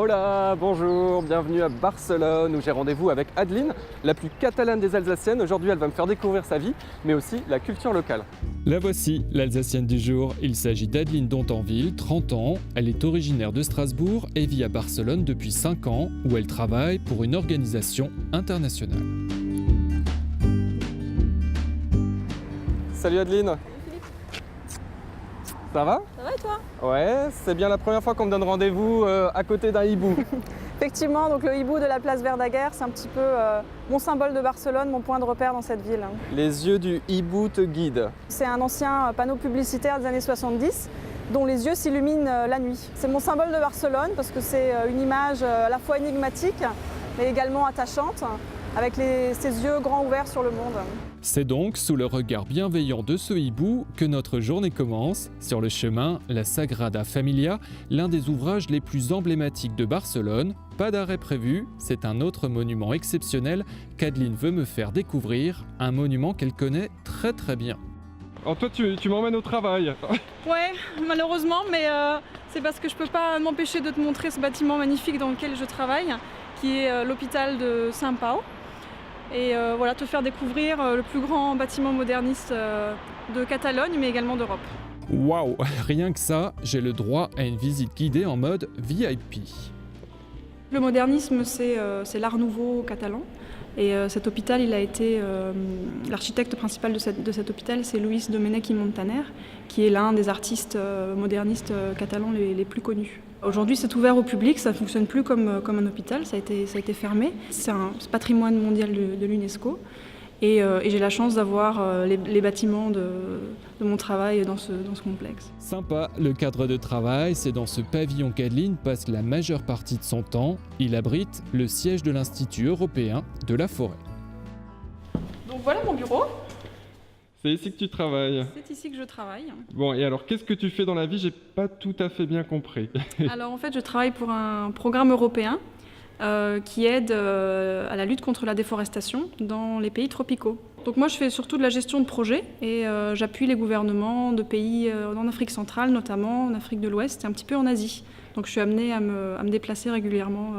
Hola, bonjour, bienvenue à Barcelone où j'ai rendez-vous avec Adeline, la plus catalane des Alsaciennes. Aujourd'hui, elle va me faire découvrir sa vie, mais aussi la culture locale. La voici, l'Alsacienne du jour. Il s'agit d'Adeline Dontanville, 30 ans. Elle est originaire de Strasbourg et vit à Barcelone depuis 5 ans, où elle travaille pour une organisation internationale. Salut Adeline. Ça va? Ça va et toi? Ouais, c'est bien la première fois qu'on me donne rendez-vous à côté d'un hibou. Effectivement, donc le hibou de la place Verdaguer, c'est un petit peu mon symbole de Barcelone, mon point de repère dans cette ville. Les yeux du hibou te guident. C'est un ancien panneau publicitaire des années 70 dont les yeux s'illuminent la nuit. C'est mon symbole de Barcelone parce que c'est une image à la fois énigmatique mais également attachante, avec ses yeux grands ouverts sur le monde. C'est donc sous le regard bienveillant de ce hibou que notre journée commence. Sur le chemin, la Sagrada Familia, l'un des ouvrages les plus emblématiques de Barcelone. Pas d'arrêt prévu, c'est un autre monument exceptionnel qu'Adeline veut me faire découvrir, un monument qu'elle connaît très bien. Alors toi, tu m'emmènes au travail. Ouais, malheureusement, mais c'est parce que je peux pas m'empêcher de te montrer ce bâtiment magnifique dans lequel je travaille, qui est l'hôpital de Sant Pau. Et voilà, te faire découvrir le plus grand bâtiment moderniste de Catalogne, mais également d'Europe. Waouh, rien que ça, j'ai le droit à une visite guidée en mode VIP. Le modernisme, c'est l'art nouveau catalan. Et cet hôpital, il a été l'architecte principal de cet hôpital, c'est Luis Domènech i Montaner, qui est l'un des artistes modernistes catalans les plus connus. Aujourd'hui, c'est ouvert au public, ça ne fonctionne plus comme un hôpital, ça a été fermé. C'est un patrimoine mondial de l'UNESCO. Et j'ai la chance d'avoir les bâtiments de mon travail dans ce complexe. Sympa, le cadre de travail, c'est dans ce pavillon qu'Adeline passe la majeure partie de son temps. Il abrite le siège de l'Institut européen de la forêt. Donc voilà mon bureau. C'est ici que tu travailles. C'est ici que je travaille. Bon, et alors qu'est-ce que tu fais dans la vie? J'ai pas tout à fait bien compris. Alors en fait, je travaille pour un programme européen qui aide à la lutte contre la déforestation dans les pays tropicaux. Donc moi je fais surtout de la gestion de projets et j'appuie les gouvernements de pays en Afrique centrale notamment, en Afrique de l'Ouest et un petit peu en Asie. Donc je suis amenée à me déplacer régulièrement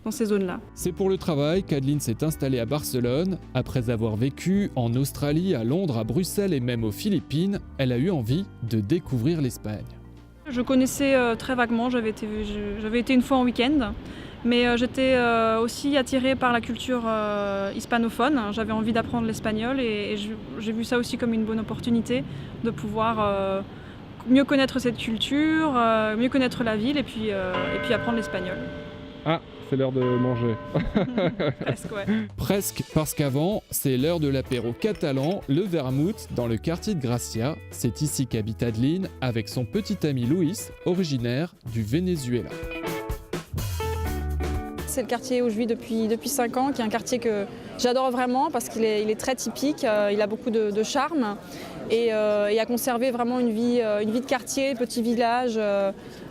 dans ces zones-là. C'est pour le travail qu'Adeline s'est installée à Barcelone. Après avoir vécu en Australie, à Londres, à Bruxelles et même aux Philippines, elle a eu envie de découvrir l'Espagne. Je connaissais très vaguement, j'avais été une fois en week-end. Mais j'étais aussi attirée par la culture hispanophone. J'avais envie d'apprendre l'espagnol et j'ai vu ça aussi comme une bonne opportunité de pouvoir mieux connaître cette culture, mieux connaître la ville et puis apprendre l'espagnol. Ah, c'est l'heure de manger. Presque, ouais. Presque, parce qu'avant, c'est l'heure de l'apéro catalan, le vermouth, dans le quartier de Gracia. C'est ici qu'habite Adeline avec son petit ami Luis, originaire du Venezuela. C'est le quartier où je vis depuis 5 ans, qui est un quartier que j'adore vraiment parce qu'il est très typique, il a beaucoup de charme et a conservé vraiment une vie de quartier, petit village,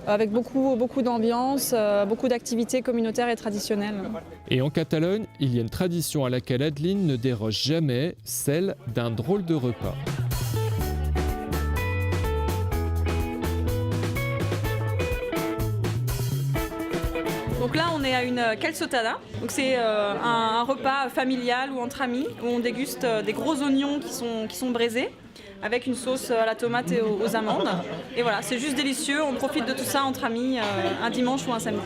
avec beaucoup d'ambiance, beaucoup d'activités communautaires et traditionnelles. Et en Catalogne, il y a une tradition à laquelle Adeline ne déroge jamais, celle d'un drôle de repas. Donc là, on est à une calçotada. Donc c'est un repas familial ou entre amis où on déguste des gros oignons qui sont braisés avec une sauce à la tomate et aux amandes. Et voilà, c'est juste délicieux. On profite de tout ça entre amis un dimanche ou un samedi.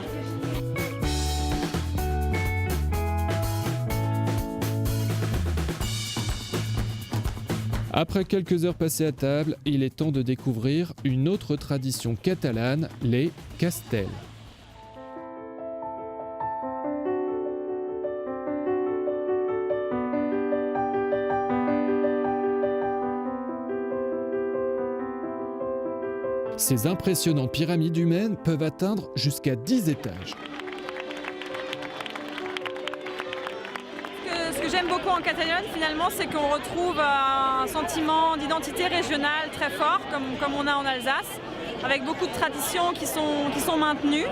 Après quelques heures passées à table, il est temps de découvrir une autre tradition catalane, les castels. Ces impressionnantes pyramides humaines peuvent atteindre jusqu'à 10 étages. Ce que j'aime beaucoup en Catalogne, finalement, c'est qu'on retrouve un sentiment d'identité régionale très fort, comme on a en Alsace, avec beaucoup de traditions qui sont maintenues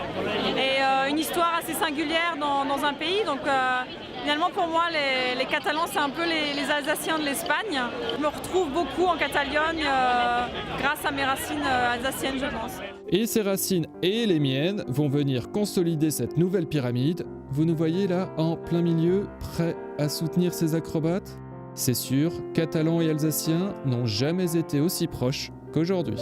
et une histoire assez singulière dans un pays. Donc Finalement, pour moi, les Catalans, c'est un peu les Alsaciens de l'Espagne. Je me retrouve beaucoup en Catalogne grâce à mes racines alsaciennes, je pense. Et ces racines et les miennes vont venir consolider cette nouvelle pyramide. Vous nous voyez là, en plein milieu, prêts à soutenir ces acrobates ? C'est sûr, Catalans et Alsaciens n'ont jamais été aussi proches qu'aujourd'hui.